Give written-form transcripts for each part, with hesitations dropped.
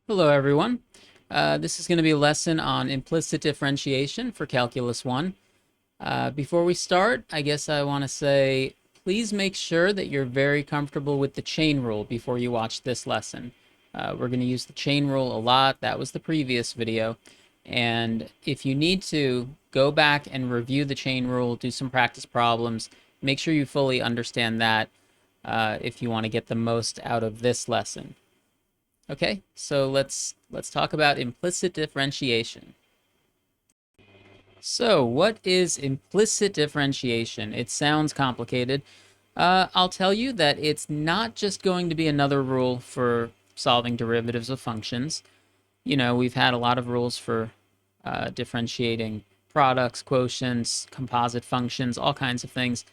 Hello, everyone. This is going to be a lesson on implicit differentiation for Calculus 1. Before we start, I guess I want to say, please make sure that you're very comfortable with the chain rule before you watch this lesson. We're going to use the chain rule a lot. That was the previous video. And if you need to, go back and review the chain rule, do some practice problems, make sure you fully understand that if you want to get the most out of this lesson. Okay, so let's talk about implicit differentiation. So, what is implicit differentiation? It sounds complicated. I'll tell you that it's not just going to be another rule for solving derivatives of functions. You know, we've had a lot of rules for differentiating products, quotients, composite functions, all kinds of things.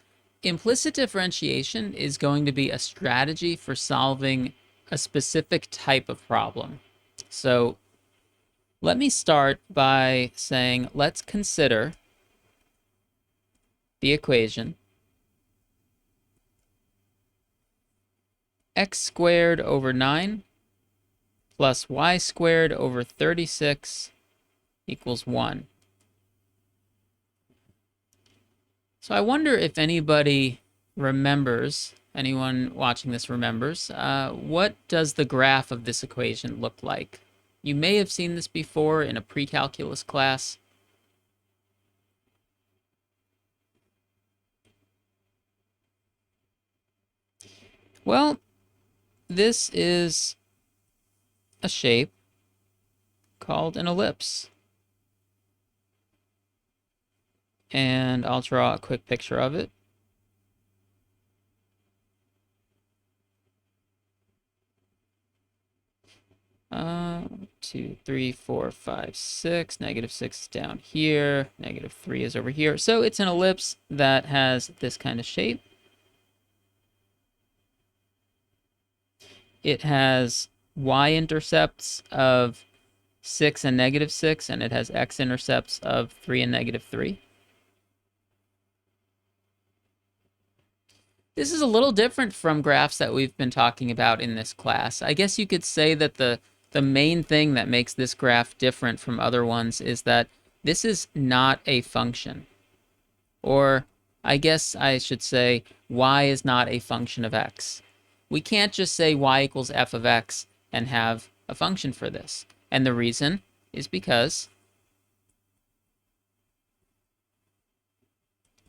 Implicit differentiation is going to be a strategy for solving a specific type of problem. So let me start by saying, let's consider the equation x squared over 9 plus y squared over 36 equals 1. So I wonder if anybody remembers, anyone watching this remembers, what does the graph of this equation look like? You may have seen this before in a pre-calculus class. Well, this is a shape called an ellipse. And I'll draw a quick picture of it. Two, three, four, five, six. -6 is down here. -3 is over here. So it's an ellipse that has this kind of shape. It has y-intercepts of 6 and -6, and it has x-intercepts of 3 and -3. This is a little different from graphs that we've been talking about in this class. I guess you could say that the main thing that makes this graph different from other ones is that this is not a function. Or I guess I should say y is not a function of x. We can't just say y equals f of x and have a function for this. And the reason is because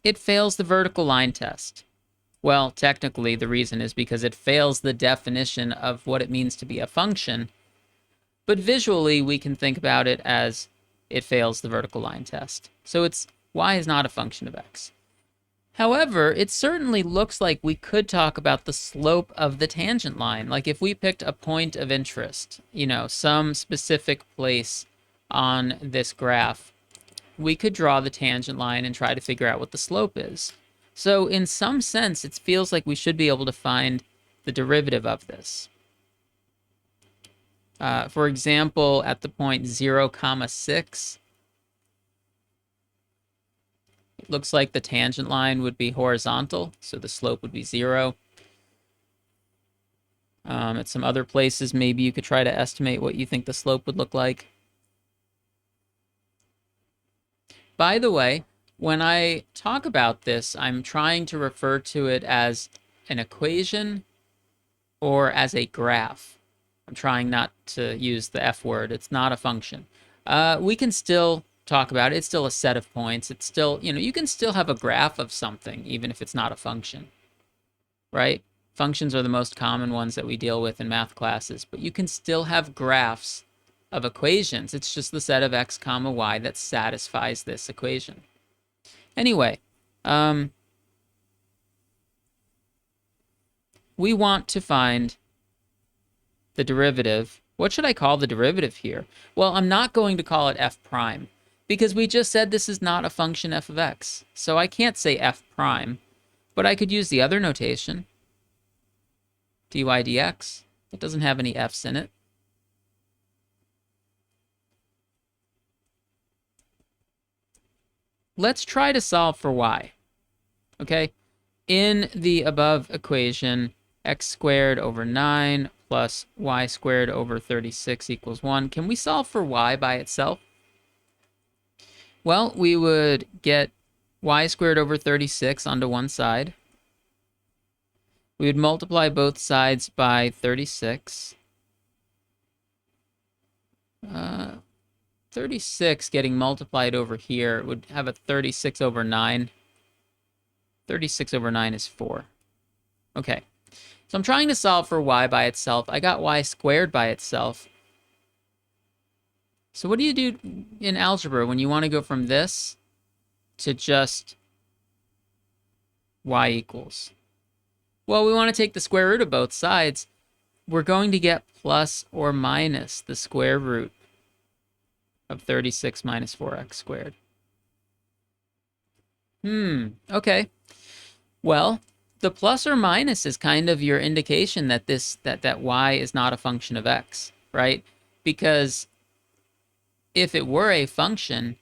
it fails the vertical line test. Well, technically, the reason is because it fails the definition of what it means to be a function. But visually, we can think about it as it fails the vertical line test. So it's y is not a function of x. However, it certainly looks like we could talk about the slope of the tangent line. Like if we picked a point of interest, you know, some specific place on this graph, we could draw the tangent line and try to figure out what the slope is. So in some sense, it feels like we should be able to find the derivative of this. For example, at the point 0, 6, it looks like the tangent line would be horizontal, so the slope would be 0. At some other places, maybe you could try to estimate what you think the slope would look like. By the way, when I talk about this, I'm trying to refer to it as an equation or as a graph. I'm trying not to use the F word. It's not a function. We can still talk about it. It's still a set of points. It's still, you know, you can still have a graph of something, even if it's not a function, right? Functions are the most common ones that we deal with in math classes, but you can still have graphs of equations. It's just the set of x comma y that satisfies this equation. Anyway, we want to find the derivative. What should I call the derivative here? Well, I'm not going to call it f prime because we just said this is not a function f of x. So I can't say f prime, but I could use the other notation, dy dx. It doesn't have any f's in it. Let's try to solve for y. Okay? In the above equation, x squared over 9 plus y squared over 36 equals 1. Can we solve for y by itself? Well, we would get y squared over 36 onto one side. We would multiply both sides by 36. 36 getting multiplied over here would have a 36 over 9. 36 over 9 is 4. Okay, so I'm trying to solve for y by itself. I got y squared by itself. So what do you do in algebra when you want to go from this to just y equals? Well, we want to take the square root of both sides. We're going to get plus or minus the square root of 36 minus 4x squared. Okay. Well, the plus or minus is kind of your indication that that y is not a function of x, right? Because if it were a function,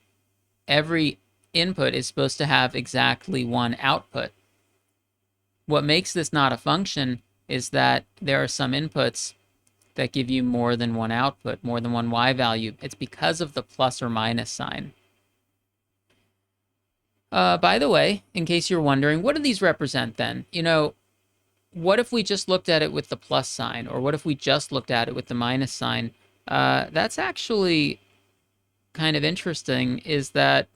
every input is supposed to have exactly one output. What makes this not a function is that there are some inputs that give you more than one output, more than one y value. It's because of the plus or minus sign. By the way, in case you're wondering, what do these represent then? You know, what if we just looked at it with the plus sign? Or what if we just looked at it with the minus sign? That's actually kind of interesting, is that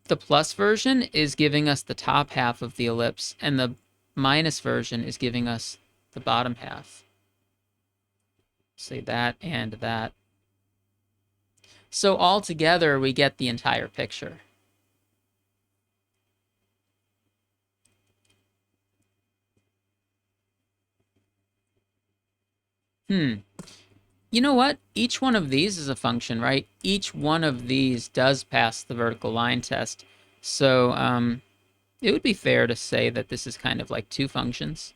the plus version is giving us the top half of the ellipse, and the minus version is giving us the bottom half. Say that and that. So altogether, we get the entire picture. You know what? Each one of these is a function, right? Each one of these does pass the vertical line test. So it would be fair to say that this is kind of like two functions.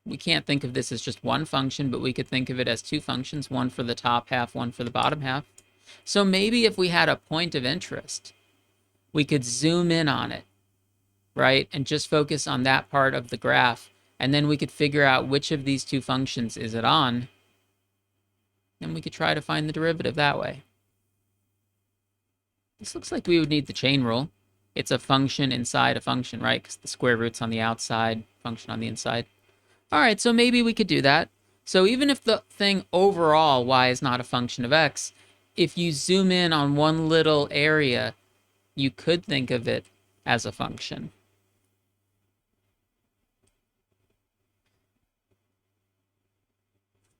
We can't think of this as just one function, but we could think of it as two functions, one for the top half, one for the bottom half. So maybe if we had a point of interest, we could zoom in on it, right? And just focus on that part of the graph. And then we could figure out which of these two functions is it on. And we could try to find the derivative that way. This looks like we would need the chain rule. It's a function inside a function, right? Because the square root's on the outside, function on the inside. All right, so maybe we could do that. So even if the thing overall, y is not a function of x, if you zoom in on one little area, you could think of it as a function.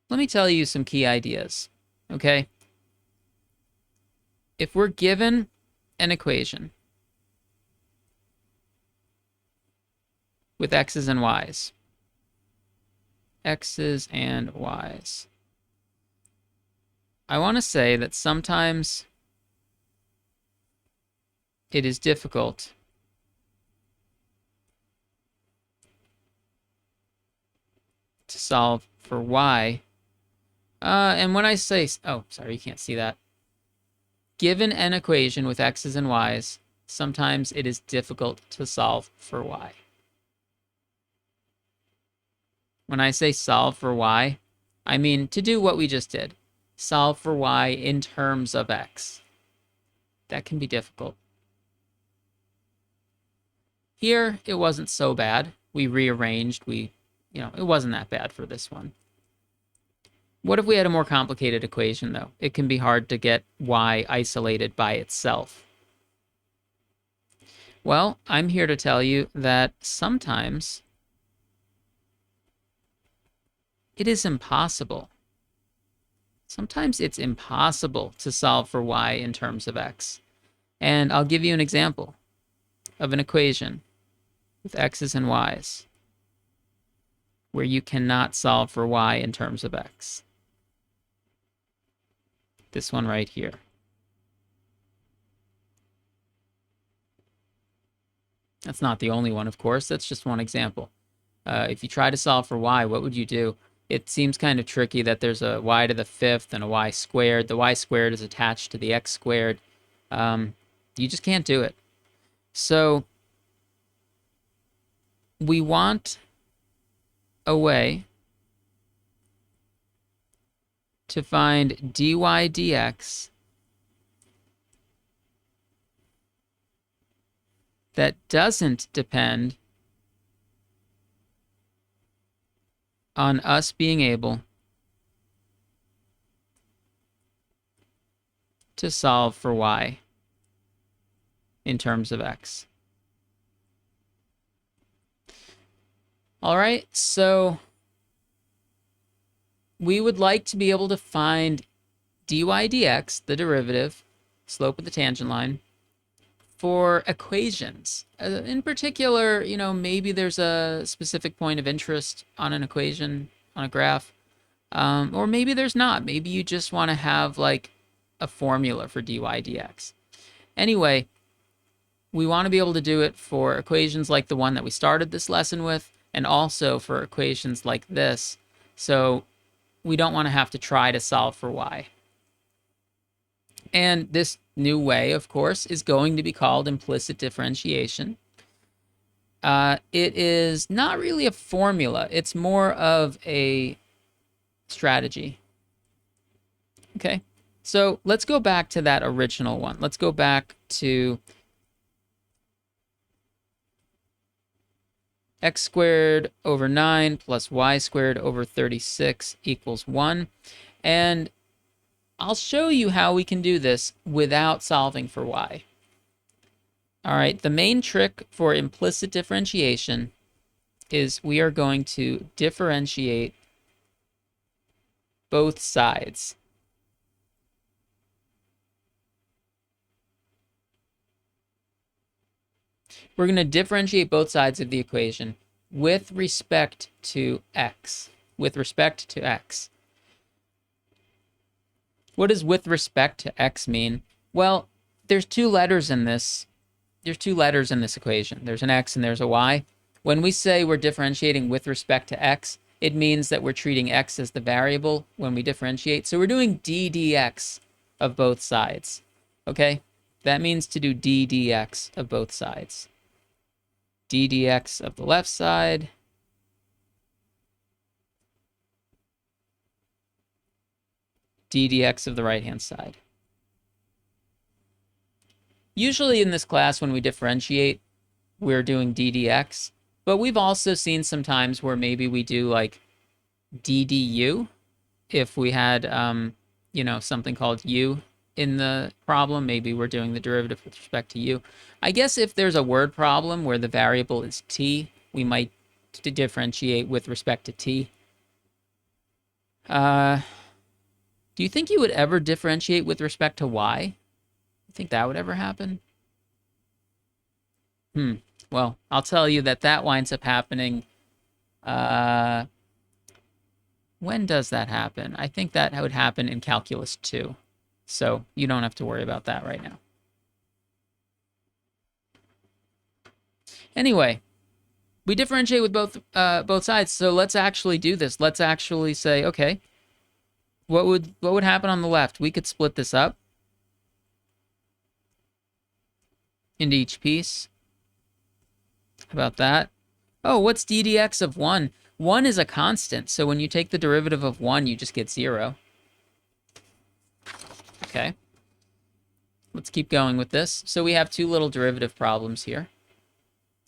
Let me tell you some key ideas, okay? If we're given an equation with x's and y's, x's and y's, I want to say that sometimes it is difficult to solve for y. And when I say, oh, sorry, you can't see that. Given an equation with x's and y's, sometimes it is difficult to solve for y. When I say solve for y, I mean to do what we just did. Solve for y in terms of x. That can be difficult. Here, it wasn't so bad. We rearranged. It wasn't that bad for this one. What if we had a more complicated equation, though? It can be hard to get y isolated by itself. Well, I'm here to tell you that sometimes it is impossible. Sometimes it's impossible to solve for y in terms of x. And I'll give you an example of an equation with x's and y's where you cannot solve for y in terms of x. This one right here. That's not the only one, of course. That's just one example. If you try to solve for y, what would you do? It seems kind of tricky that there's a y to the fifth and a y squared. The y squared is attached to the x squared. You just can't do it. So we want a way to find dy dx that doesn't depend on us being able to solve for y in terms of x. All right, so we would like to be able to find dy dx, the derivative, slope of the tangent line, for equations. In particular, you know, maybe there's a specific point of interest on an equation, on a graph, or maybe there's not. Maybe you just want to have like a formula for dy dx. Anyway, we want to be able to do it for equations like the one that we started this lesson with, and also for equations like this. So we don't want to have to try to solve for y. And this new way, of course, is going to be called implicit differentiation. It is not really a formula. It's more of a strategy. Okay, so let's go back to that original one. Let's go back to x squared over 9 plus y squared over 36 equals 1. And I'll show you how we can do this without solving for y. All right, the main trick for implicit differentiation is we are going to differentiate both sides. We're going to differentiate both sides of the equation with respect to x. With respect to x. What does with respect to x mean? Well, there's two letters in this. There's two letters in this equation. There's an x and there's a y. When we say we're differentiating with respect to x, it means that we're treating x as the variable when we differentiate. So we're doing d dx of both sides. Okay? That means to do d dx of both sides. D dx of the left side, d dx of the right-hand side. Usually in this class, when we differentiate, we're doing d dx, but we've also seen some times where maybe we do like d du if we had, you know, something called u in the problem. Maybe we're doing the derivative with respect to u. I guess if there's a word problem where the variable is t, we might differentiate with respect to t. Do you think you would ever differentiate with respect to y? You think that would ever happen? Well, I'll tell you that winds up happening. When does that happen? I think that would happen in Calculus 2. So you don't have to worry about that right now. Anyway, we differentiate with both sides. So let's actually do this. Let's actually say, okay, what would happen on the left? We could split this up into each piece. How about that? Oh, what's d dx of 1? 1 is a constant, so when you take the derivative of 1, you just get 0. Okay. Let's keep going with this. So we have two little derivative problems here.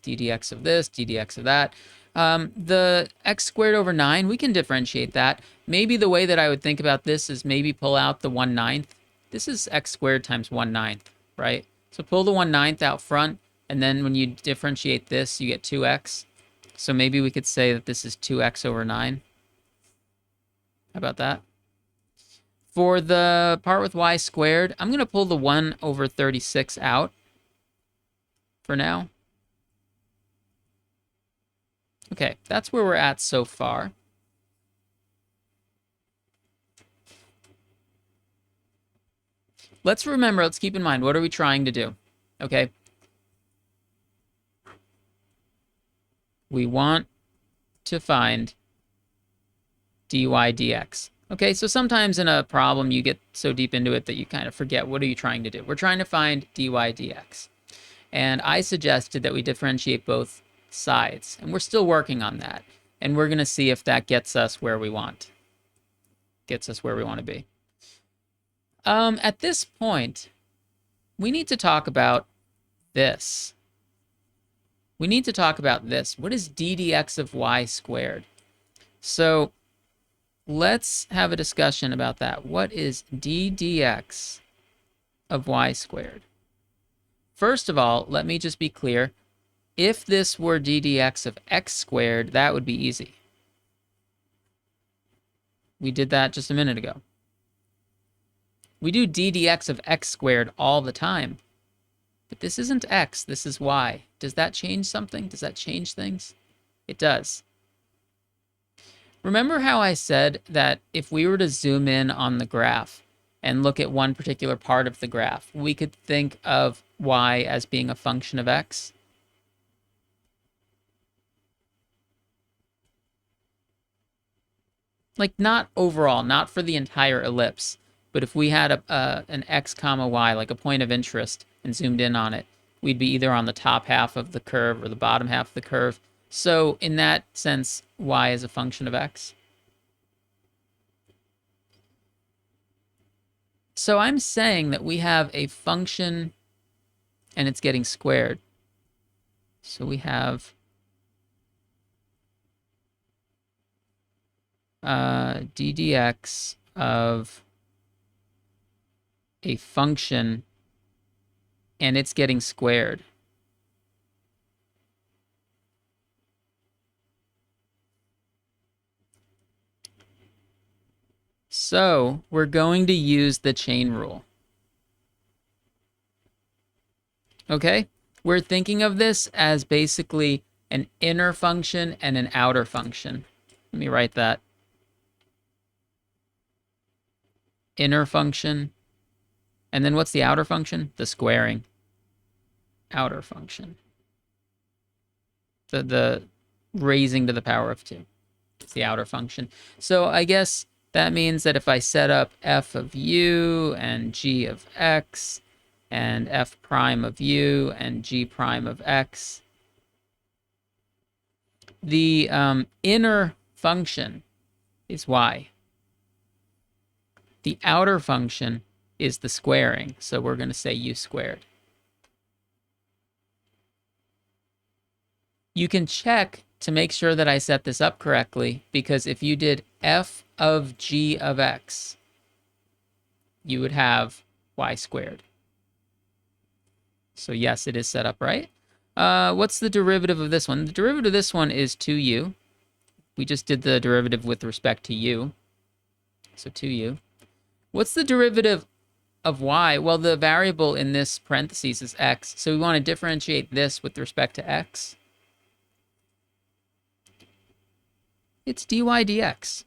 D dx of this, d dx of that. The x squared over 9, we can differentiate that. Maybe the way that I would think about this is maybe pull out the 1/9. This is x squared times 1/9, right? So pull the 1/9 out front, and then when you differentiate this, you get 2x. So maybe we could say that this is 2x over 9. How about that? For the part with y squared, I'm going to pull the 1 over 36 out for now. Okay, that's where we're at so far. Let's remember, let's keep in mind, what are we trying to do? Okay. We want to find dy dx. Okay, so sometimes in a problem you get so deep into it that you kind of forget what are you trying to do. We're trying to find dy dx. And I suggested that we differentiate both sides, and we're still working on that. And we're going to see if that gets us where we want. Gets us where we want to be. At this point, we need to talk about this. We need to talk about this. What is d dx of y squared? So let's have a discussion about that. What is d dx of y squared? First of all, let me just be clear. If this were d dx of x squared, that would be easy. We did that just a minute ago. We do d dx of x squared all the time. But this isn't x, this is y. Does that change something? Does that change things? It does. Remember how I said that if we were to zoom in on the graph and look at one particular part of the graph, we could think of y as being a function of x? Like not overall, not for the entire ellipse, but if we had an x comma y, like a point of interest, and zoomed in on it, we'd be either on the top half of the curve or the bottom half of the curve. So in that sense, y is a function of x. So I'm saying that we have a function and it's getting squared. So we have d dx of a function and it's getting squared. So we're going to use the chain rule. Okay? We're thinking of this as basically an inner function and an outer function. Let me write that. Inner function. And then what's the outer function? The squaring. Outer function. The raising to the power of 2. It's the outer function. So I guess that means that if I set up f of u and g of x and f prime of u and g prime of x, the inner function is y. The outer function is the squaring, so we're going to say u squared. You can check to make sure that I set this up correctly, because if you did f of g of x, you would have y squared. So yes, it is set up right. What's the derivative of this one? The derivative of this one is 2u. We just did the derivative with respect to u. So 2u. What's the derivative of y? Well, the variable in this parentheses is x. So we want to differentiate this with respect to x. It's dy dx.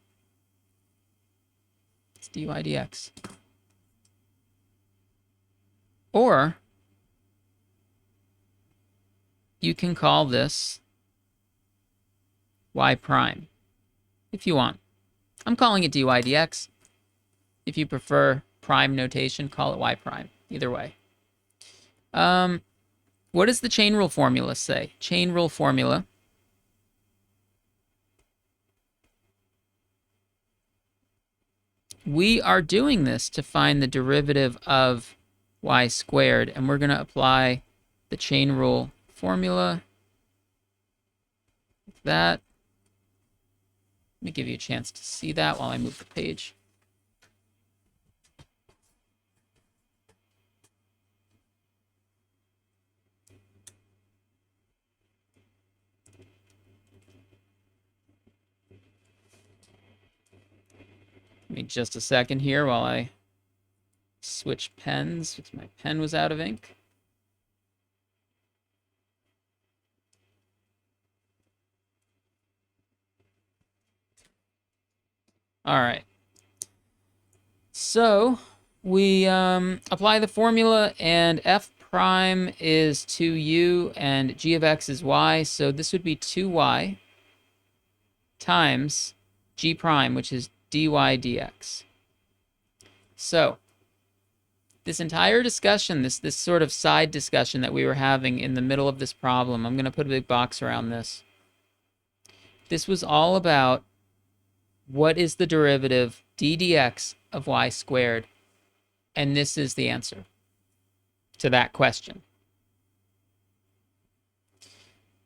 It's dy dx. Or you can call this y prime if you want. I'm calling it dy dx. If you prefer prime notation, call it y prime. Either way. What does the chain rule formula say? Chain rule formula. We are doing this to find the derivative of y squared, and we're going to apply the chain rule formula. Like that. Let me give you a chance to see that while I move the page. Give me just a second here while I switch pens, because my pen was out of ink. All right. So we apply the formula, and f prime is 2u, and g of x is y. So this would be 2y times g prime, which is dy dx. So this entire discussion, this sort of side discussion that we were having in the middle of this problem, I'm going to put a big box around this. This was all about what is the derivative d dx of y squared, and this is the answer to that question.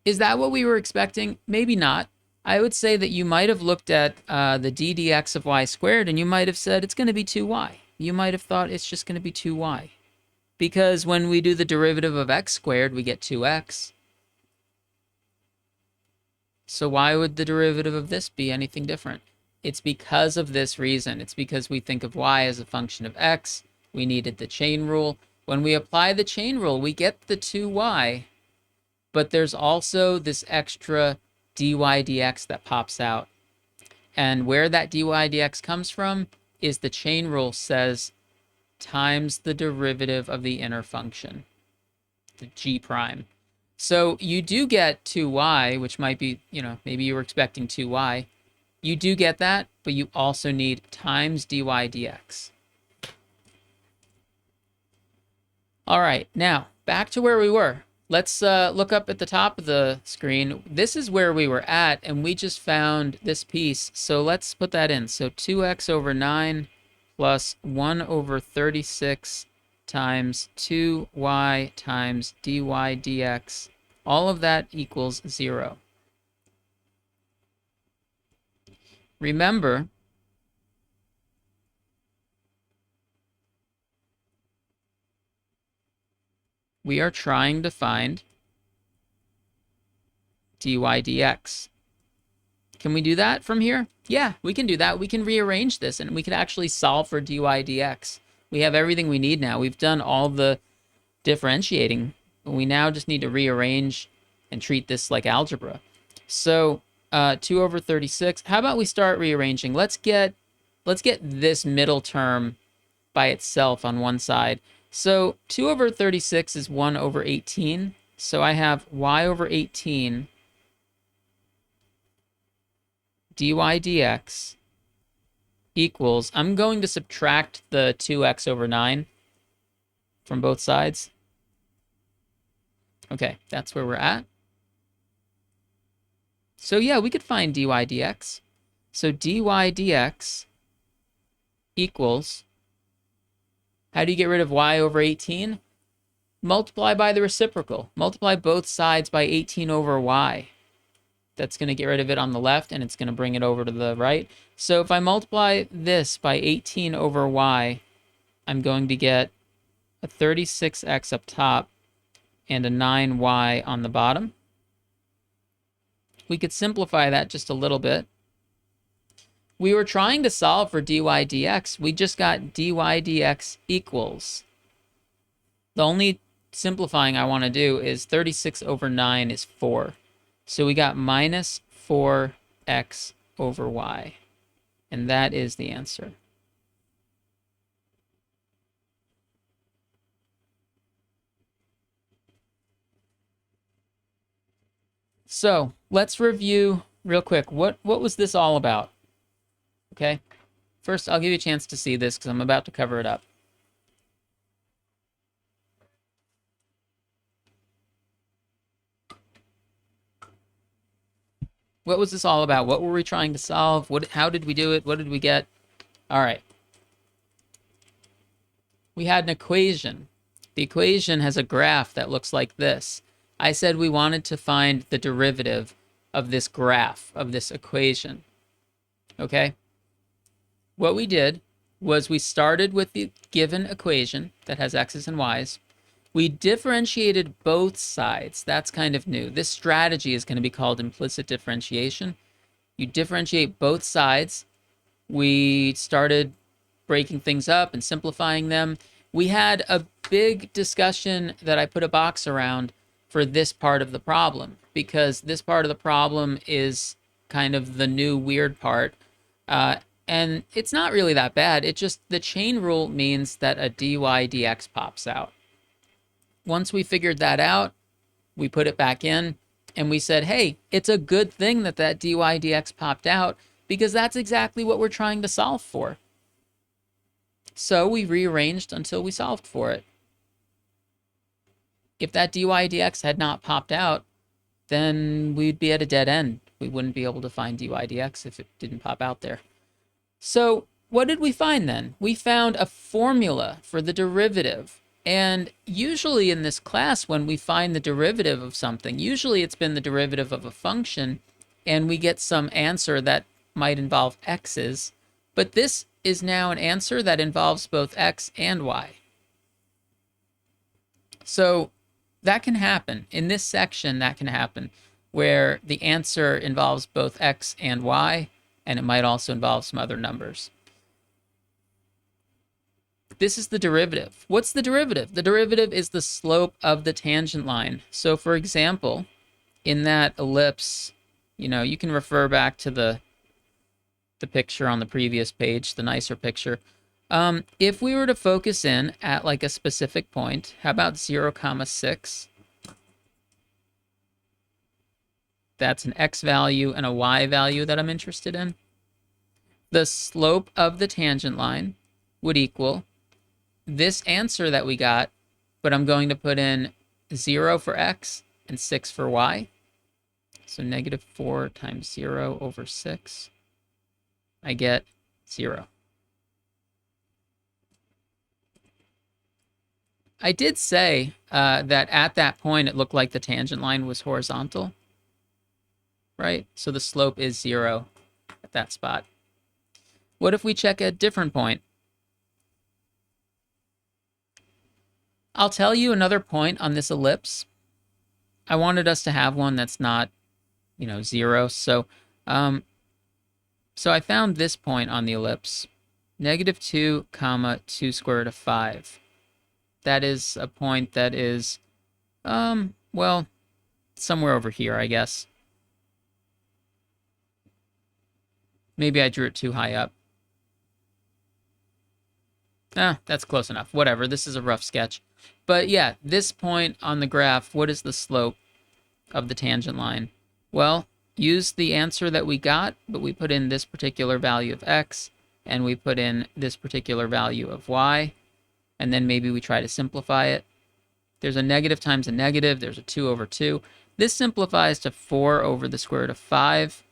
Is that what we were expecting? Maybe not. I would say that you might have looked at the d dx of y squared, and you might have said it's going to be 2y. You might have thought it's just going to be 2y. Because when we do the derivative of x squared, we get 2x. So why would the derivative of this be anything different? It's because of this reason. It's because we think of y as a function of x. We needed the chain rule. When we apply the chain rule, we get the 2y, but there's also this extra dy dx that pops out. And where that dy dx comes from is the chain rule says times the derivative of the inner function, the g prime. So you do get 2y, which might be, maybe you were expecting 2y. You do get that, but you also need times dy dx. All right, now back to where we were. Let's look up at the top of the screen. This is where we were at, and we just found this piece. So let's put that in. So 2x over 9 plus 1 over 36 times 2y times dy dx. All of that equals 0. Remember, we are trying to find dy dx. Can we do that from here? Yeah, we can do that. We can rearrange this, and we can actually solve for dy dx. We have everything we need now. We've done all the differentiating. We now just need to rearrange and treat this like algebra. So 2 over 36. How about we start rearranging? Let's get this middle term by itself on one side. So 2 over 36 is 1 over 18. So I have y over 18 dy dx equals, I'm going to subtract the 2x over 9 from both sides. Okay, that's where we're at. So yeah, we could find dy dx. So dy dx equals, how do you get rid of y over 18? Multiply by the reciprocal. Multiply both sides by 18 over y. That's going to get rid of it on the left, and it's going to bring it over to the right. So if I multiply this by 18 over y, I'm going to get a 36x up top and a 9y on the bottom. We could simplify that just a little bit. We were trying to solve for dy dx. We just got dy dx equals. The only simplifying I want to do is 36 over 9 is 4. So we got minus 4x over y. And that is the answer. So let's review real quick. What was this all about? Okay. First, I'll give you a chance to see this because I'm about to cover it up. What was this all about? What were we trying to solve? How did we do it? What did we get? All right. We had an equation. The equation has a graph that looks like this. I said we wanted to find the derivative of this graph, of this equation. Okay? What we did was we started with the given equation that has x's and y's. We differentiated both sides. That's kind of new. This strategy is going to be called implicit differentiation. You differentiate both sides. We started breaking things up and simplifying them. We had a big discussion that I put a box around for this part of the problem, because this part of the problem is kind of the new weird part. And it's not really that bad. It just, the chain rule means that a dy dx pops out. Once we figured that out, we put it back in and we said, hey, it's a good thing that that dy dx popped out because that's exactly what we're trying to solve for. So we rearranged until we solved for it. If that dy dx had not popped out, then we'd be at a dead end. We wouldn't be able to find dy dx if it didn't pop out there. So what did we find then? We found a formula for the derivative. And usually in this class, when we find the derivative of something, usually it's been the derivative of a function, and we get some answer that might involve x's. But this is now an answer that involves both x and y. So that can happen. In this section, that can happen, where the answer involves both x and y, and it might also involve some other numbers. This is the derivative. What's the derivative? The derivative is the slope of the tangent line. So for example, in that ellipse, you can refer back to the picture on the previous page, the nicer picture. If we were to focus in at like a specific point, how about 0, 6? That's an x value and a y value that I'm interested in. The slope of the tangent line would equal this answer that we got, but I'm going to put in 0 for x and 6 for y. So negative 4 times 0 over 6. I get 0. I did say that at that point it looked like the tangent line was horizontal, right? So the slope is 0 at that spot. What if we check a different point? I'll tell you another point on this ellipse. I wanted us to have one that's not, 0. So I found this point on the ellipse, negative 2, 2 square root of 5. That is a point that is, well, somewhere over here, I guess. Maybe I drew it too high up. That's close enough. Whatever, this is a rough sketch. But yeah, this point on the graph, what is the slope of the tangent line? Well, use the answer that we got, but we put in this particular value of x, and we put in this particular value of y, and then maybe we try to simplify it. There's a negative times a negative, there's a 2 over 2. This simplifies to 4 over the square root of 5.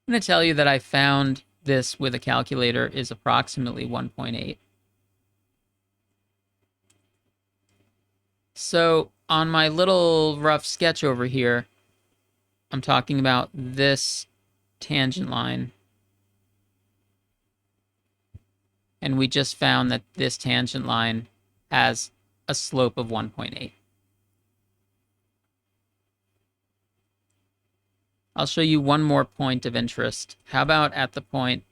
I'm going to tell you that I found this with a calculator is approximately 1.8. So on my little rough sketch over here, I'm talking about this tangent line. And we just found that this tangent line has a slope of 1.8. I'll show you one more point of interest. How about at the point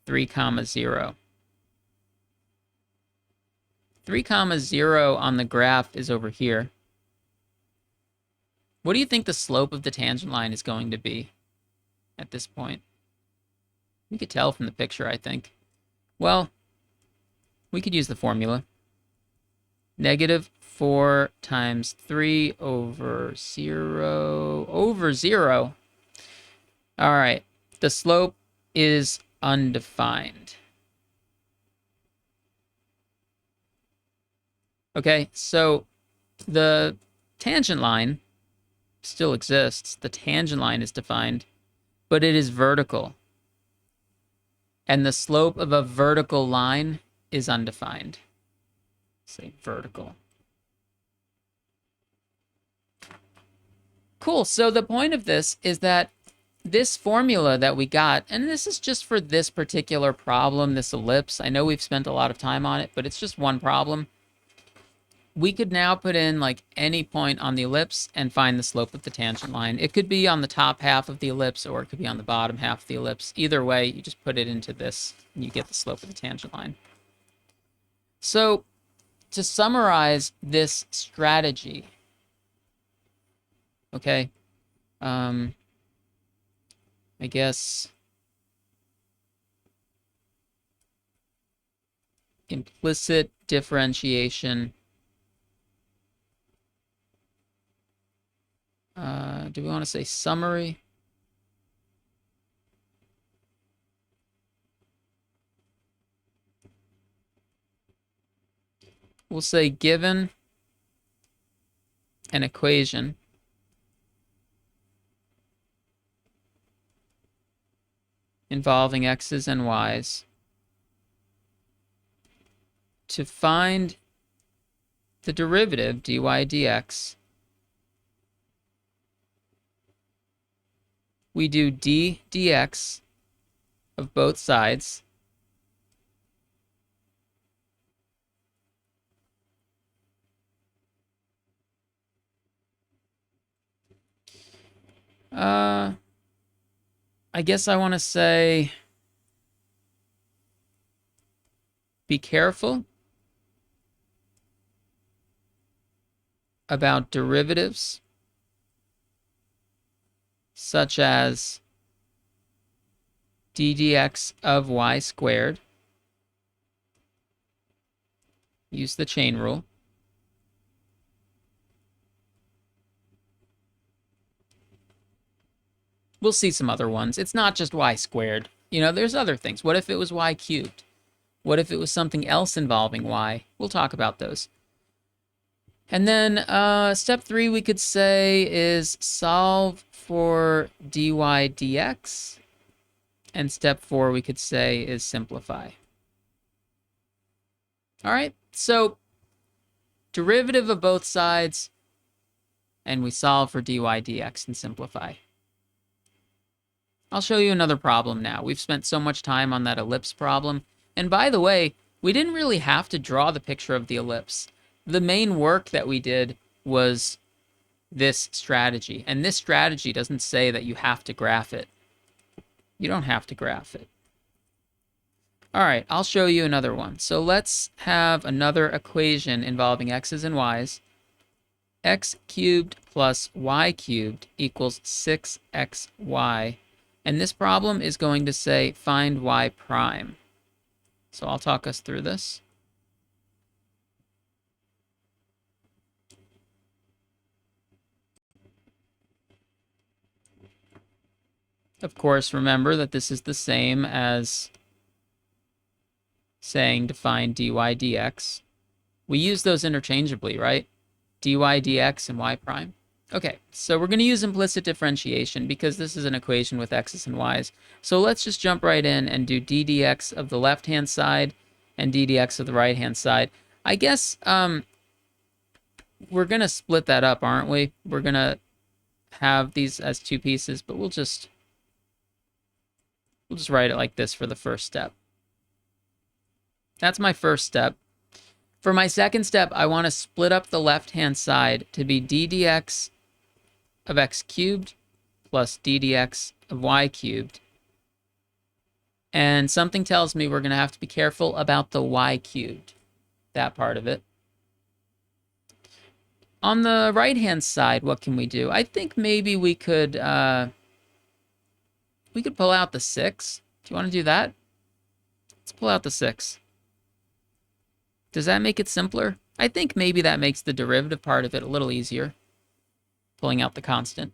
3, 0? 3, 0 on the graph is over here. What do you think the slope of the tangent line is going to be at this point? You could tell from the picture, I think. Well, we could use the formula. Negative 4 times 3 over 0 over 0. All right, the slope is undefined. Okay, so the tangent line still exists. The tangent line is defined, but it is vertical. And the slope of a vertical line is undefined. Say vertical. Cool, so the point of this is that this formula that we got, and this is just for this particular problem, this ellipse. I know we've spent a lot of time on it, but it's just one problem. We could now put in like any point on the ellipse and find the slope of the tangent line. It could be on the top half of the ellipse, or it could be on the bottom half of the ellipse. Either way, you just put it into this and you get the slope of the tangent line. So to summarize this strategy, okay, I guess implicit differentiation. Do we want to say summary? We'll say given an equation involving x's and y's to find the derivative dy dx, we do d dx of both sides I guess I want to say be careful about derivatives such as d dx of y squared. Use the chain rule. We'll see some other ones. It's not just y squared. You know, there's other things. What if it was y cubed? What if it was something else involving y? We'll talk about those. And then step 3 we could say is solve for dy dx. And step 4 we could say is simplify. All right, so derivative of both sides, and we solve for dy dx and simplify. I'll show you another problem now. We've spent so much time on that ellipse problem. And by the way, we didn't really have to draw the picture of the ellipse. The main work that we did was this strategy. And this strategy doesn't say that you have to graph it. You don't have to graph it. All right, I'll show you another one. So let's have another equation involving x's and y's. X cubed plus y cubed equals 6xy. And this problem is going to say find y prime. So I'll talk us through this. Of course, remember that this is the same as saying to find dy dx. We use those interchangeably, right? dy dx and y prime. Okay, so we're going to use implicit differentiation because this is an equation with x's and y's. So let's just jump right in and do d dx of the left-hand side and d dx of the right-hand side. I guess we're going to split that up, aren't we? We're going to have these as two pieces, but we'll just write it like this for the first step. That's my first step. For my second step, I want to split up the left-hand side to be d dx of x cubed plus d dx of y cubed. And something tells me we're going to have to be careful about the y cubed, that part of it. On the right-hand side, what can we do? I think maybe we could pull out the 6. Do you want to do that? Let's pull out the 6. Does that make it simpler? I think maybe that makes the derivative part of it a little easier, pulling out the constant.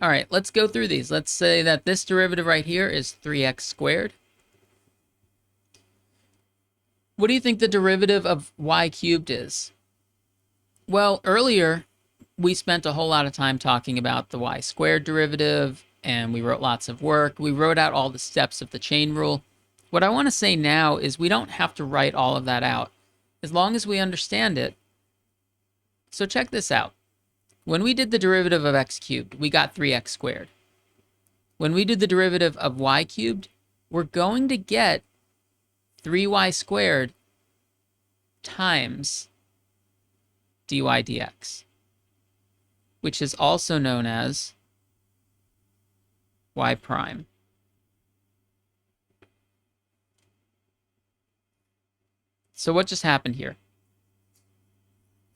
All right, let's go through these. Let's say that this derivative right here is 3x squared. What do you think the derivative of y cubed is? Well, earlier, we spent a whole lot of time talking about the y squared derivative, and we wrote lots of work. We wrote out all the steps of the chain rule. What I want to say now is we don't have to write all of that out, as long as we understand it. So check this out. When we did the derivative of x cubed, we got 3x squared. When we did the derivative of y cubed, we're going to get 3y squared times dy dx, which is also known as y prime. So what just happened here?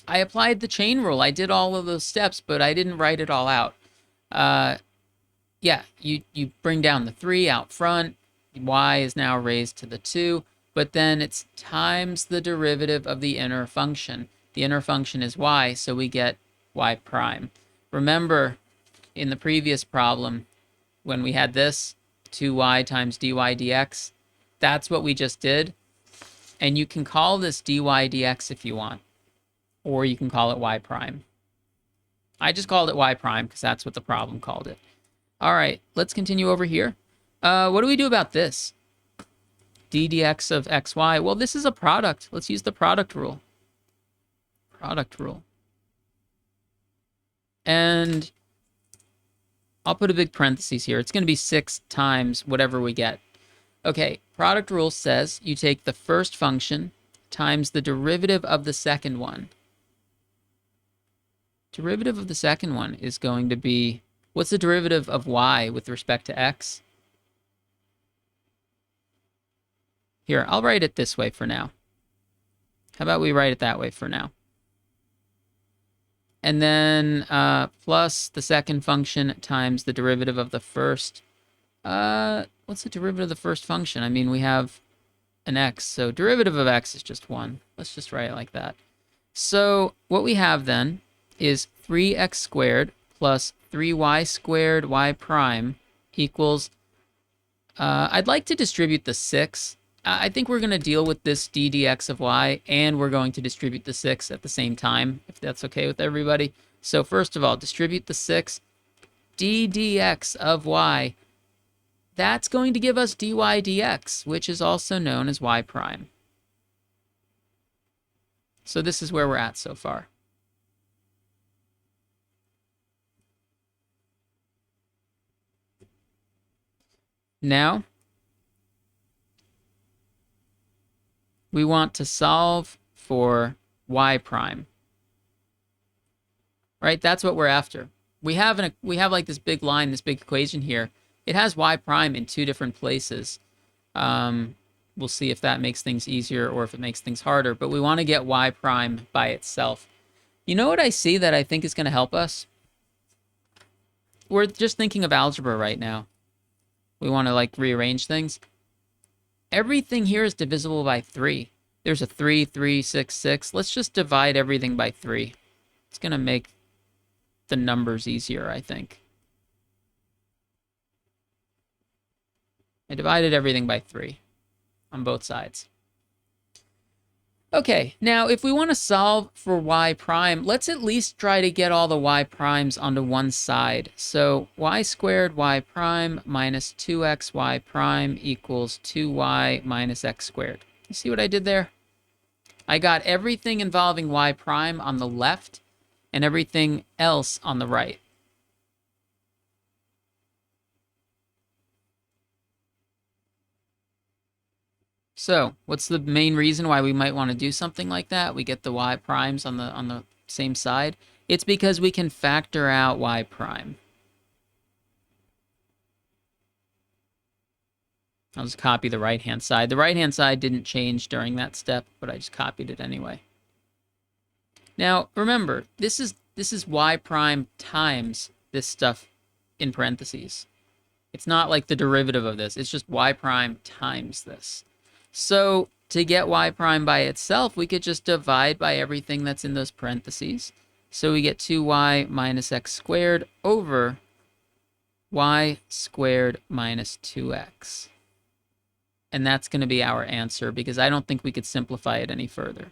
I applied the chain rule. I did all of those steps, but I didn't write it all out. Yeah, you bring down the 3 out front. Y is now raised to the 2, but then it's times the derivative of the inner function. The inner function is y, so we get y prime. Remember, in the previous problem, when we had this, 2y times dy dx, that's what we just did. And you can call this dy dx if you want. or you can call it y prime. I just called it y prime because that's what the problem called it. All right, let's continue over here. What do we do about this? D dx of xy. Well, this is a product. Let's use the product rule. Product rule. And I'll put a big parentheses here. It's going to be 6 times whatever we get. Okay, product rule says you take the first function times the derivative of the second one. Derivative of the second one is going to be, what's the derivative of y with respect to x? Here, I'll write it this way for now. How about we write it that way for now? And then plus the second function times the derivative of the first. What's the derivative of the first function? I mean, we have an x, so derivative of x is just 1. Let's just write it like that. So what we have then is 3x squared plus 3y squared y prime equals, I'd like to distribute the 6. I think we're going to deal with this d dx of y, and we're going to distribute the 6 at the same time, if that's okay with everybody. So first of all, distribute the 6. D dx of y, that's going to give us dy dx, which is also known as y prime. So this is where we're at so far. Now, we want to solve for y prime. Right? That's what we're after. We have like this big line, this big equation here. It has y prime in 2 different places. We'll see if that makes things easier or if it makes things harder, but we want to get y prime by itself. You know what I see that I think is going to help us? We're just thinking of algebra right now. We want to like rearrange things. Everything here is divisible by 3. There's a 3, 3, 6, 6. Let's just divide everything by 3. It's going to make the numbers easier, I think. I divided everything by 3 on both sides. Okay, now if we want to solve for y prime, let's at least try to get all the y primes onto one side. So y squared y prime minus 2xy prime equals 2y minus x squared. You see what I did there? I got everything involving y prime on the left and everything else on the right. So what's the main reason why we might want to do something like that? We get the y primes on the same side. It's because we can factor out y prime. I'll just copy the right-hand side. The right-hand side didn't change during that step, but I just copied it anyway. Now, remember, this is y prime times this stuff in parentheses. It's not like the derivative of this. It's just y prime times this. So to get y prime by itself, we could just divide by everything that's in those parentheses. So we get 2y minus x squared over y squared minus 2x. And that's going to be our answer because I don't think we could simplify it any further.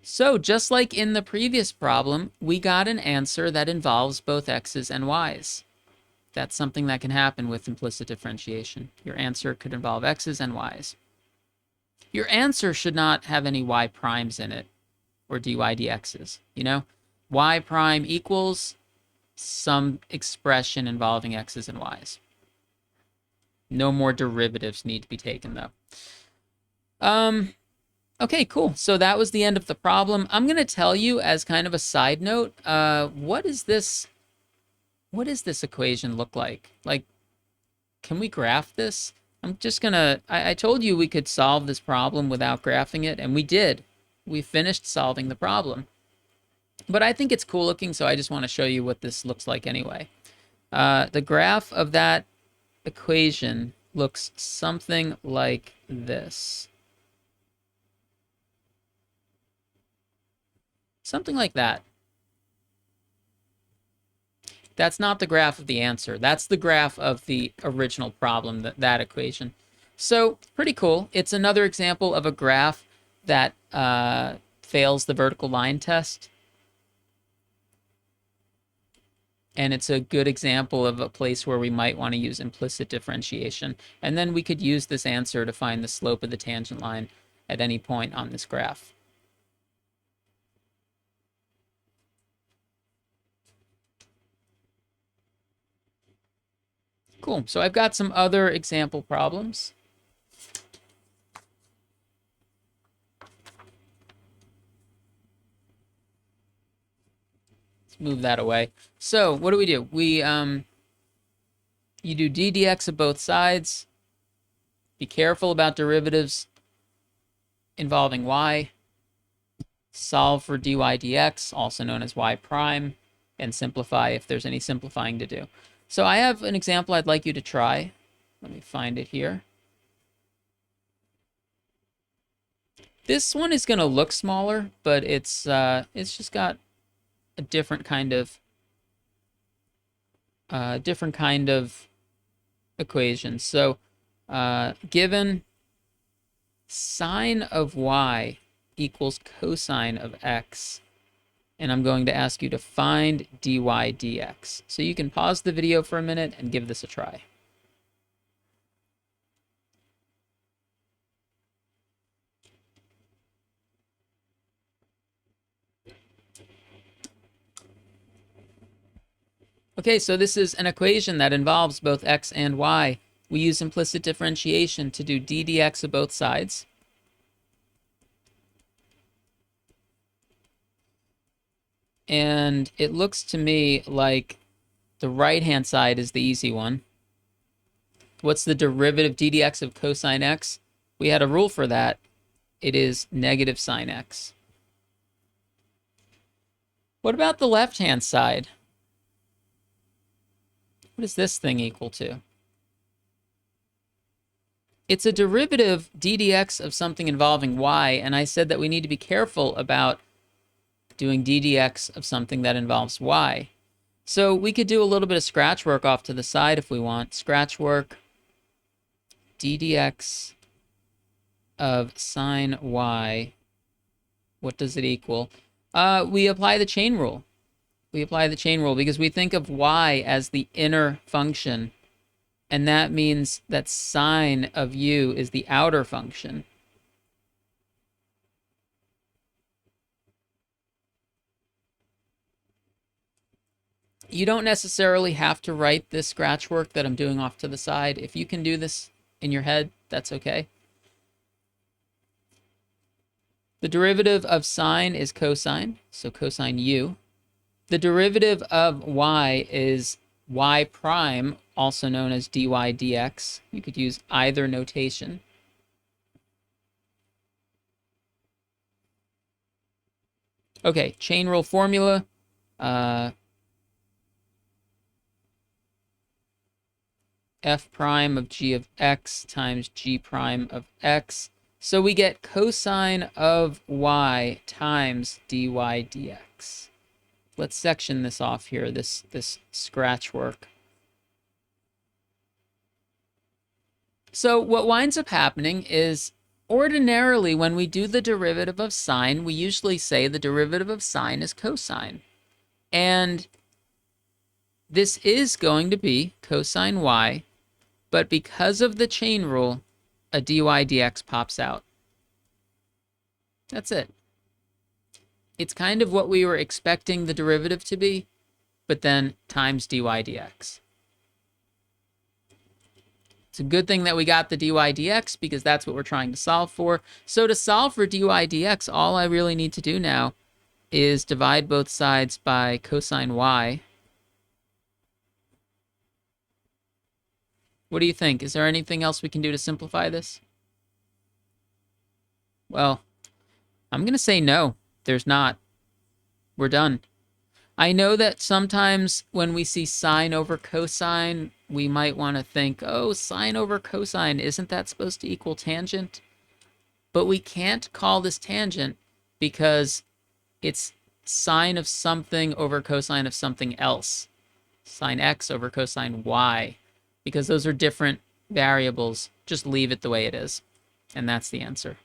So just like in the previous problem, we got an answer that involves both x's and y's. That's something that can happen with implicit differentiation. Your answer could involve x's and y's. Your answer should not have any y primes in it or dy dx's, you know? Y prime equals some expression involving x's and y's. No more derivatives need to be taken, though. Okay, cool. So that was the end of the problem. I'm going to tell you as kind of a side note, what does this equation look like? Like, can we graph this? I'm just going to, I told you we could solve this problem without graphing it, and we did. We finished solving the problem. But I think it's cool looking, so I just want to show you what this looks like anyway. The graph of that equation looks something like this. Something like that. That's not the graph of the answer. That's the graph of the original problem, that equation. So pretty cool. It's another example of a graph that fails the vertical line test. And it's a good example of a place where we might want to use implicit differentiation. And then we could use this answer to find the slope of the tangent line at any point on this graph. Cool. So I've got some other example problems. Let's move that away. So what do? You do d dx of both sides. Be careful about derivatives involving y. Solve for dy dx, also known as y prime, and simplify if there's any simplifying to do. So I have an example I'd like you to try. Let me find it here. This one is going to look smaller, but it's just got a different kind of equation. So given sine of y equals cosine of x, and I'm going to ask you to find dy dx. So you can pause the video for a minute and give this a try. Okay, so this is an equation that involves both x and y. We use implicit differentiation to do d dx of both sides. And it looks to me like the right-hand side is the easy one. What's the derivative d dx of cosine x? We had a rule for that. It is negative sine x. What about the left-hand side? What is this thing equal to? It's a derivative d dx of something involving y, and I said that we need to be careful about doing d dx of something that involves y. So we could do a little bit of scratch work off to the side if we want. Scratch work, d dx of sine y. What does it equal? We apply the chain rule. We apply the chain rule because we think of y as the inner function, and that means that sine of u is the outer function. You don't necessarily have to write this scratch work that I'm doing off to the side. If you can do this in your head, that's okay. The derivative of sine is cosine, so cosine u. The derivative of y is y prime, also known as dy dx. You could use either notation. Okay, chain rule formula. F prime of g of x times g prime of x. So we get cosine of y times dy dx. Let's section this off here, this scratch work. So what winds up happening is ordinarily when we do the derivative of sine, we usually say the derivative of sine is cosine. And this is going to be cosine y, but because of the chain rule, a dy dx pops out. That's it. It's kind of what we were expecting the derivative to be, but then times dy dx. It's a good thing that we got the dy dx because that's what we're trying to solve for. So to solve for dy dx, all I really need to do now is divide both sides by cosine y. What do you think? Is there anything else we can do to simplify this? Well, I'm going to say no. There's not. We're done. I know that sometimes when we see sine over cosine, we might want to think, oh, sine over cosine, isn't that supposed to equal tangent? But we can't call this tangent because it's sine of something over cosine of something else. Sine x over cosine y. Because those are different variables, just leave it the way it is. And that's the answer.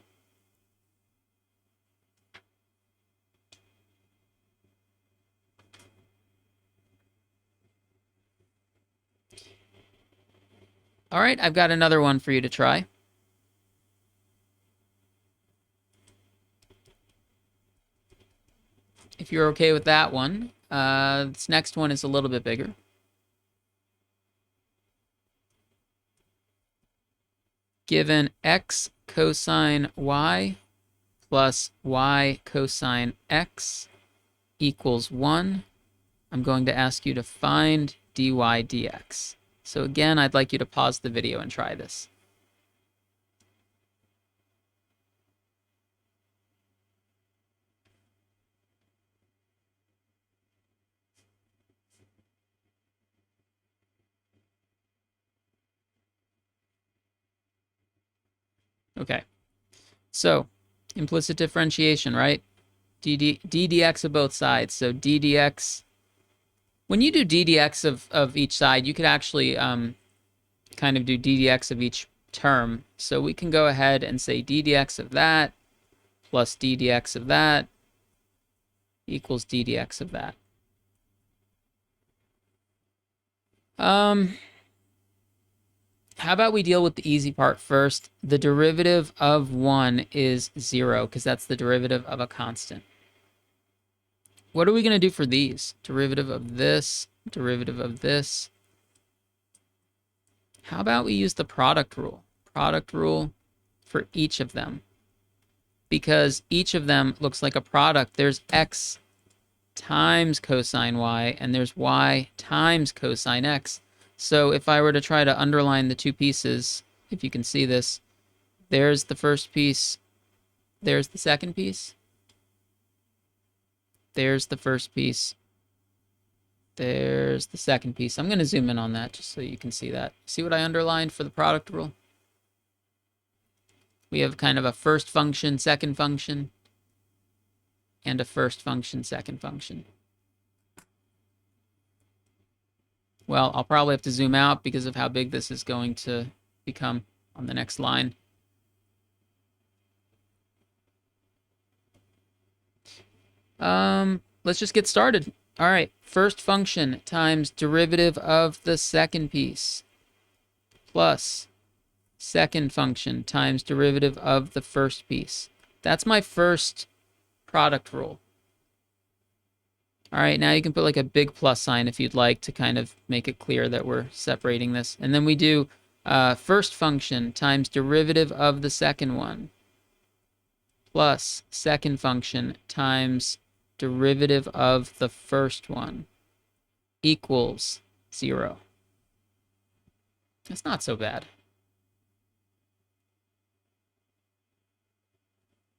All right, I've got another one for you to try. If you're okay with that one, this next one is a little bit bigger. Given x cosine y plus y cosine x equals 1, I'm going to ask you to find dy dx. So again, I'd like you to pause the video and try this. Okay, so implicit differentiation, right? ddx of both sides. So ddx, when you do ddx of each side, you could actually kind of do ddx of each term. So we can go ahead and say ddx of that plus ddx of that equals ddx of that. How about we deal with the easy part first? The derivative of 1 is 0, because that's the derivative of a constant. What are we going to do for these? Derivative of this, derivative of this. How about we use the product rule? Product rule for each of them. Because each of them looks like a product. There's x times cosine y, and there's y times cosine x. So if I were to try to underline the two pieces, if you can see this, there's the first piece, there's the second piece, there's the first piece, there's the second piece. I'm going to zoom in on that just so you can see that. See what I underlined for the product rule? We have kind of a first function, second function, and a first function, second function. Well, I'll probably have to zoom out because of how big this is going to become on the next line. Let's just get started. All right, first function times derivative of the second piece plus second function times derivative of the first piece. That's my first product rule. All right, now you can put like a big plus sign if you'd like to kind of make it clear that we're separating this. And then we do first function times derivative of the second one plus second function times derivative of the first one equals 0. That's not so bad.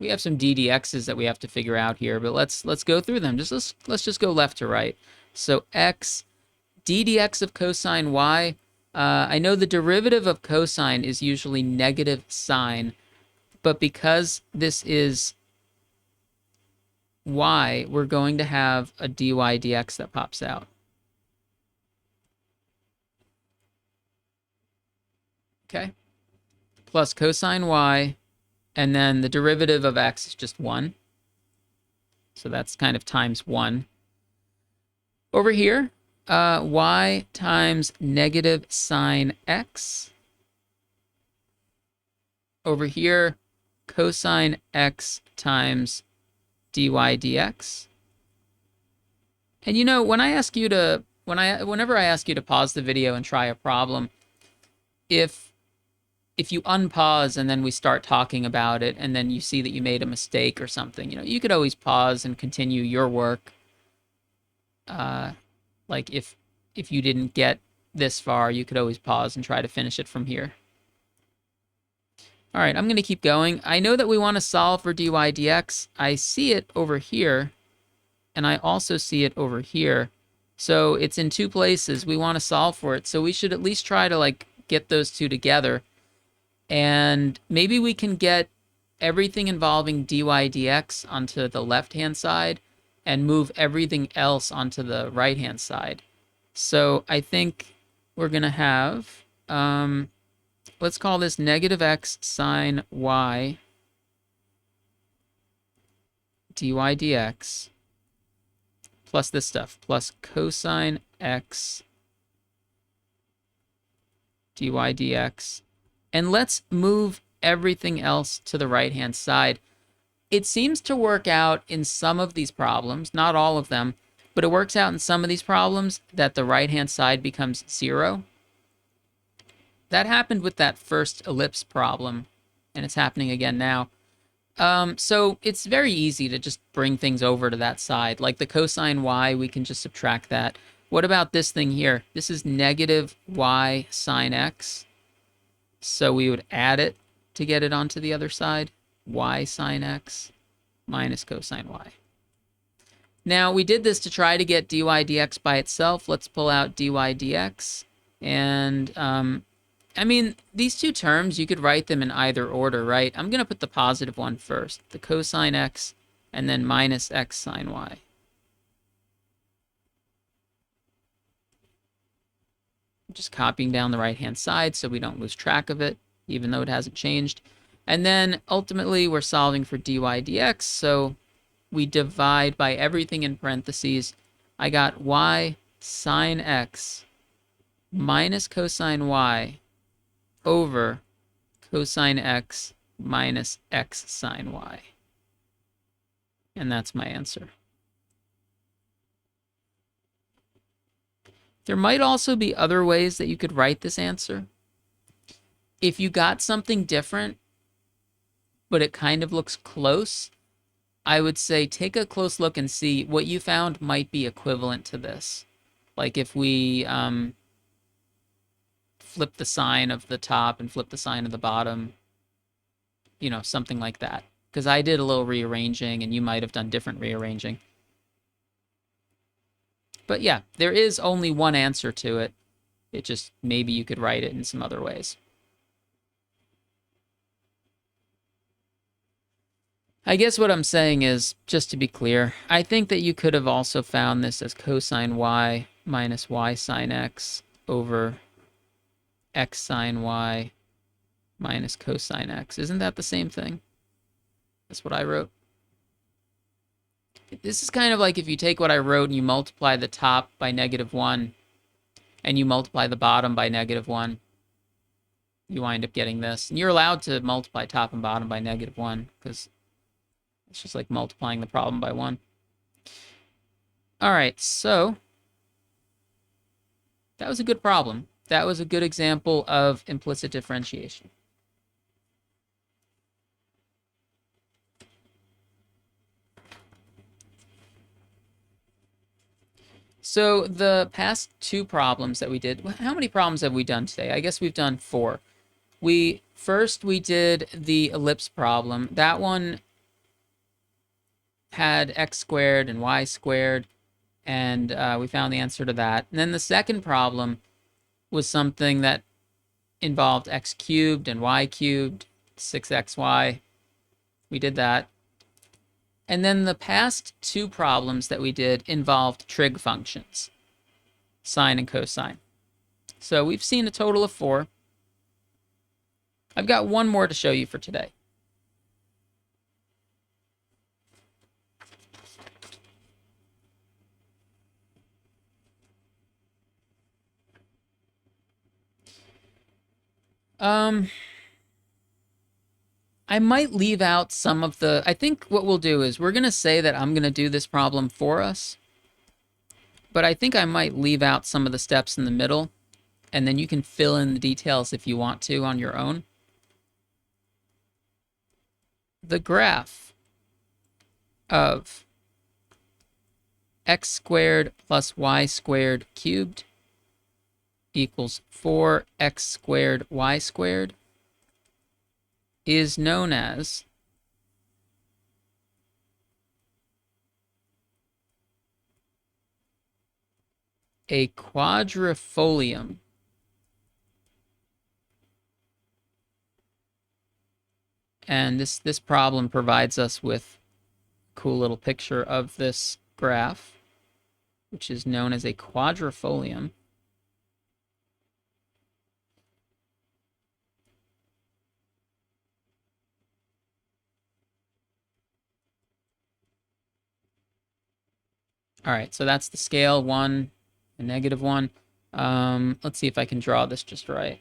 We have some ddx's that we have to figure out here, but let's go through them. Let's just go left to right. So x ddx of cosine y. I know the derivative of cosine is usually negative sine, but because this is y, we're going to have a dy dx that pops out. Okay, plus cosine y. And then the derivative of x is just 1. So that's kind of times 1. Over here, y times negative sine x. Over here, cosine x times dy dx. And you know, when I ask you to, whenever I ask you to pause the video and try a problem, if you unpause and then we start talking about it and then you see that you made a mistake or something, you know, you could always pause and continue your work. Like if you didn't get this far, you could always pause and try to finish it from here. All right, I'm going to keep going. I know that we want to solve for dy dx. I see it over here, and I also see it over here. So it's in two places. We want to solve for it. So we should at least try to like get those two together. And maybe we can get everything involving dy dx onto the left-hand side and move everything else onto the right-hand side. So I think we're going to have let's call this negative x sine y dy dx plus this stuff, plus cosine x dy dx. And let's move everything else to the right-hand side. It seems to work out in some of these problems, not all of them, but it works out in some of these problems that the right-hand side becomes 0. That happened with that first ellipse problem, and it's happening again now. So it's very easy to just bring things over to that side. Like the cosine y, we can just subtract that. What about this thing here? This is negative y sine x. So we would add it to get it onto the other side. Y sine x minus cosine y. Now, we did this to try to get dy dx by itself. Let's pull out dy dx. And, I mean, these two terms, you could write them in either order, right? I'm going to put the positive one first, the cosine x, and then minus x sine y. Just copying down the right-hand side so we don't lose track of it, even though it hasn't changed. And then, ultimately, we're solving for dy dx, so we divide by everything in parentheses. I got y sine x minus cosine y over cosine x minus x sine y. And that's my answer. There might also be other ways that you could write this answer. If you got something different, but it kind of looks close, I would say take a close look and see what you found might be equivalent to this. Like if we flip the sign of the top and flip the sign of the bottom, you know, something like that. Because I did a little rearranging and you might have done different rearranging. But yeah, there is only one answer to it. It just, maybe you could write it in some other ways. I guess what I'm saying is, just to be clear, I think that you could have also found this as cosine y minus y sine x over x sine y minus cosine x. Isn't that the same thing? That's what I wrote. This is kind of like if you take what I wrote and you multiply the top by -1 and you multiply the bottom by -1, you wind up getting this. And you're allowed to multiply top and bottom by -1 because it's just like multiplying the problem by 1. All right, so that was a good problem. That was a good example of implicit differentiation. So the past 2 problems that we did, how many problems have we done today? I guess we've done 4. First we did the ellipse problem. That one had x squared and y squared, and we found the answer to that. And then the second problem was something that involved x cubed and y cubed, 6xy. We did that. And then the past 2 problems that we did involved trig functions, sine and cosine. So we've seen a total of 4. I've got one more to show you for today. I might leave out some of the, I think what we'll do is we're going to say that I'm going to do this problem for us, but I think I might leave out some of the steps in the middle, and then you can fill in the details if you want to on your own. The graph of x squared plus y squared cubed equals 4x squared y squared is known as a quadrifolium. And this problem provides us with a cool little picture of this graph, which is known as a quadrifolium. All right, so that's the scale, 1 and -1. Let's see if I can draw this just right.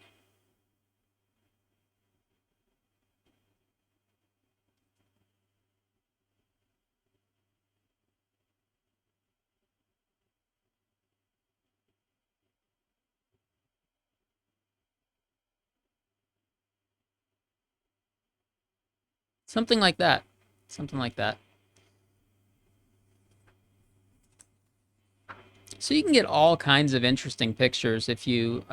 Something like that. Something like that. So you can get all kinds of interesting pictures if you,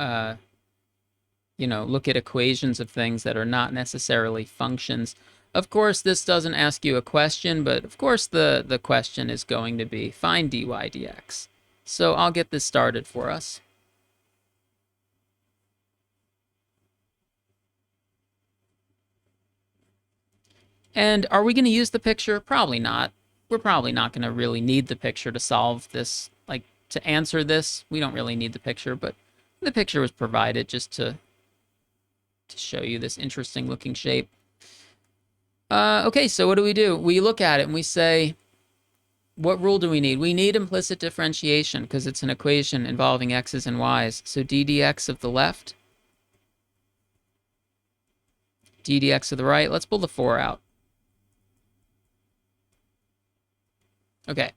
look at equations of things that are not necessarily functions. Of course, this doesn't ask you a question, but of course the question is going to be find dy dx. So I'll get this started for us. And are we going to use the picture? Probably not. We're probably not going to really need the picture to solve this, like to answer this. We don't really need the picture, but the picture was provided just to show you this interesting looking shape. Okay, so what do? We look at it and we say, what rule do we need? We need implicit differentiation because it's an equation involving x's and y's. So d dx of the left, d dx of the right. Let's pull the 4 out. Okay.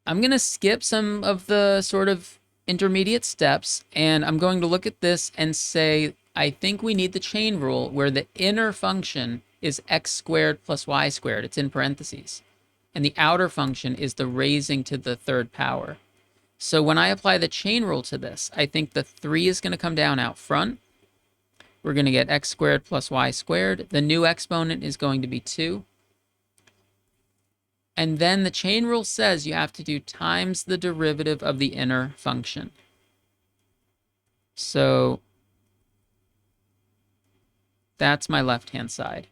I'm going to skip some of the sort of intermediate steps, and I'm going to look at this and say, I think we need the chain rule where the inner function is x squared plus y squared. It's in parentheses. And the outer function is the raising to the 3rd power. So when I apply the chain rule to this, I think the 3 is going to come down out front. We're going to get x squared plus y squared. The new exponent is going to be 2. And then the chain rule says you have to do times the derivative of the inner function. So that's my left-hand side.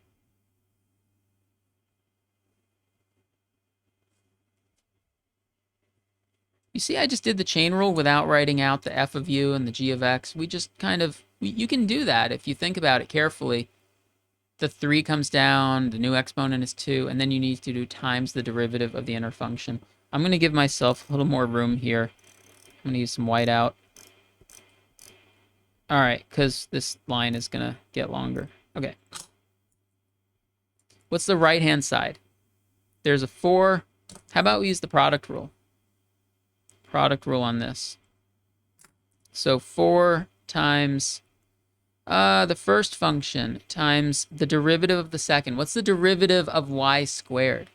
You see, I just did the chain rule without writing out the f of u and the g of x. We just kind of, you can do that if you think about it carefully. The 3 comes down, the new exponent is 2, and then you need to do times the derivative of the inner function. I'm going to give myself a little more room here. I'm going to use some whiteout. All right, because this line is going to get longer. Okay. What's the right-hand side? There's a 4. How about we use the product rule? Product rule on this. So 4 times the first function times the derivative of the second. What's the derivative of y squared?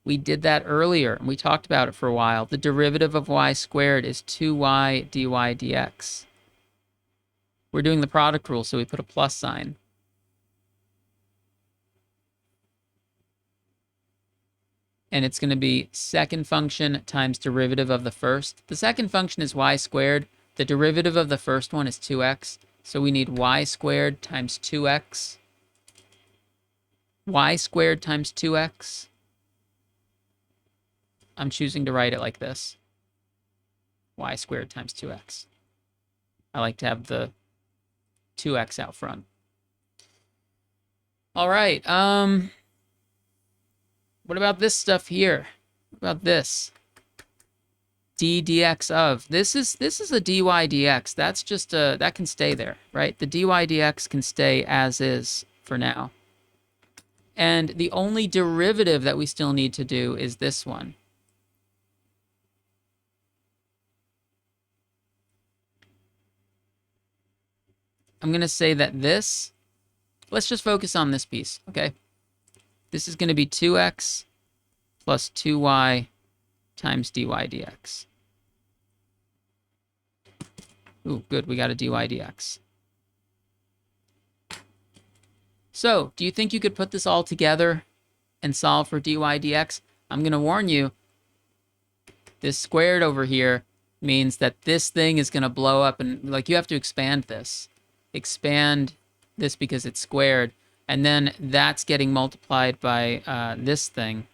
We did that earlier, and we talked about it for a while. The derivative of y squared is 2y dy dx. We're doing the product rule, so we put a plus sign. And it's going to be second function times derivative of the first. The second function is y squared. The derivative of the first one is 2x. So we need y squared times 2x. Y squared times 2x. I'm choosing to write it like this. Y squared times 2x. I like to have the 2x out front. All right. What about this stuff here? What about this? D dx of. This is a dy dx. That's just that can stay there, right? The dy dx can stay as is for now. And the only derivative that we still need to do is this one. I'm going to say that this, let's just focus on this piece, okay? This is going to be 2x plus 2y times dy dx. Ooh, good, we got a dy dx. So, do you think you could put this all together and solve for dy dx? I'm going to warn you, this squared over here means that this thing is going to blow up, and like you have to expand this. Expand this because it's squared, and then that's getting multiplied by this thing.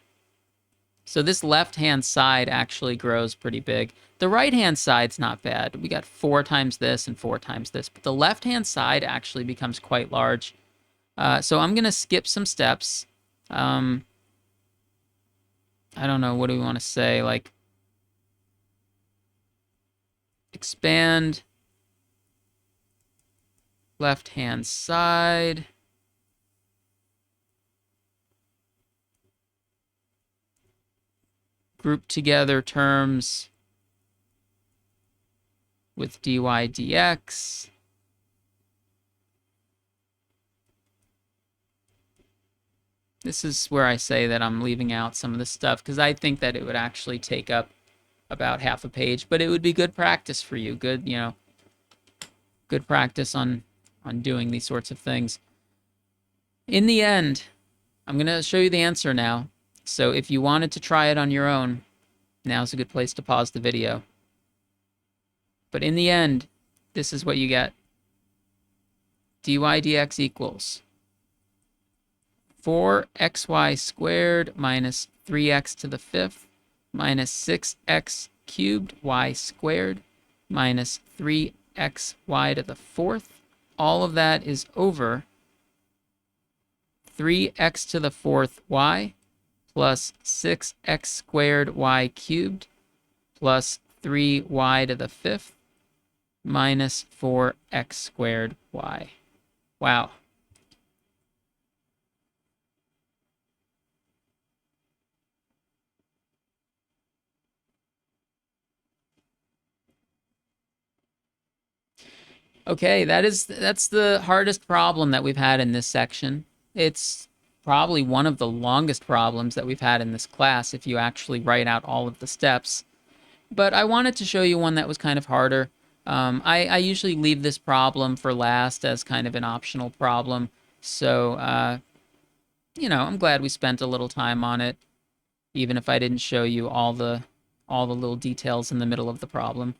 So this left-hand side actually grows pretty big. The right-hand side's not bad. We got 4 times this and 4 times this, but the left-hand side actually becomes quite large. So I'm going to skip some steps. I don't know, what do we want to say? Like, expand left-hand side. Group together terms with dy dx. This is where I say that I'm leaving out some of the stuff because I think that it would actually take up about half a page, but it would be good practice for you. Good, good practice on doing these sorts of things. In the end, I'm going to show you the answer now. So if you wanted to try it on your own, now's a good place to pause the video. But in the end, this is what you get. dy dx equals 4xy squared minus 3x to the fifth minus 6x cubed y squared minus 3xy to the fourth. All of that is over 3x to the fourth y plus 6x squared y cubed plus 3y to the fifth minus 4x squared y. Wow. Okay, that's the hardest problem that we've had in this section. It's probably one of the longest problems that we've had in this class if you actually write out all of the steps. But I wanted to show you one that was kind of harder. I usually leave this problem for last as kind of an optional problem. So, I'm glad we spent a little time on it, even if I didn't show you all the little details in the middle of the problem.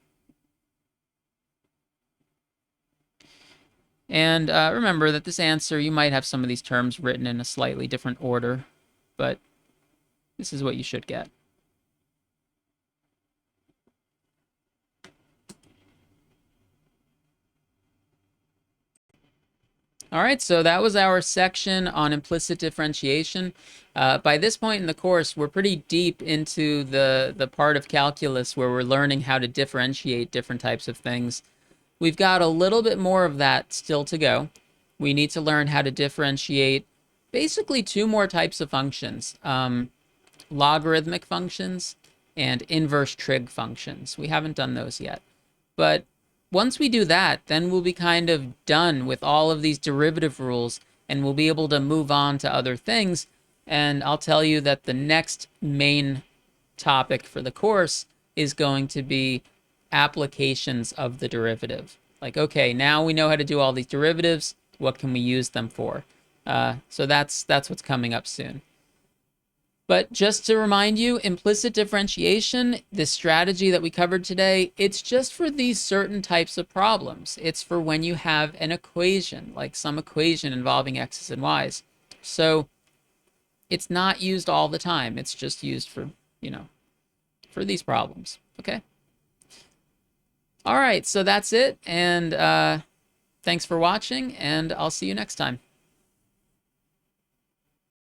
And remember that this answer, you might have some of these terms written in a slightly different order, but this is what you should get. All right, so that was our section on implicit differentiation. By this point in the course, we're pretty deep into the part of calculus where we're learning how to differentiate different types of things. We've got a little bit more of that still to go. We need to learn how to differentiate basically two more types of functions, logarithmic functions and inverse trig functions. We haven't done those yet. But once we do that, then we'll be kind of done with all of these derivative rules, and we'll be able to move on to other things. And I'll tell you that the next main topic for the course is going to be applications of the derivative. Like, okay, now we know how to do all these derivatives. What can we use them for? So that's what's coming up soon. But just to remind you, implicit differentiation, this strategy that we covered today, it's just for these certain types of problems. It's for when you have an equation, like some equation involving x's and y's. So it's not used all the time. It's just used for, for these problems. Okay? All right, so that's it. And thanks for watching, and I'll see you next time.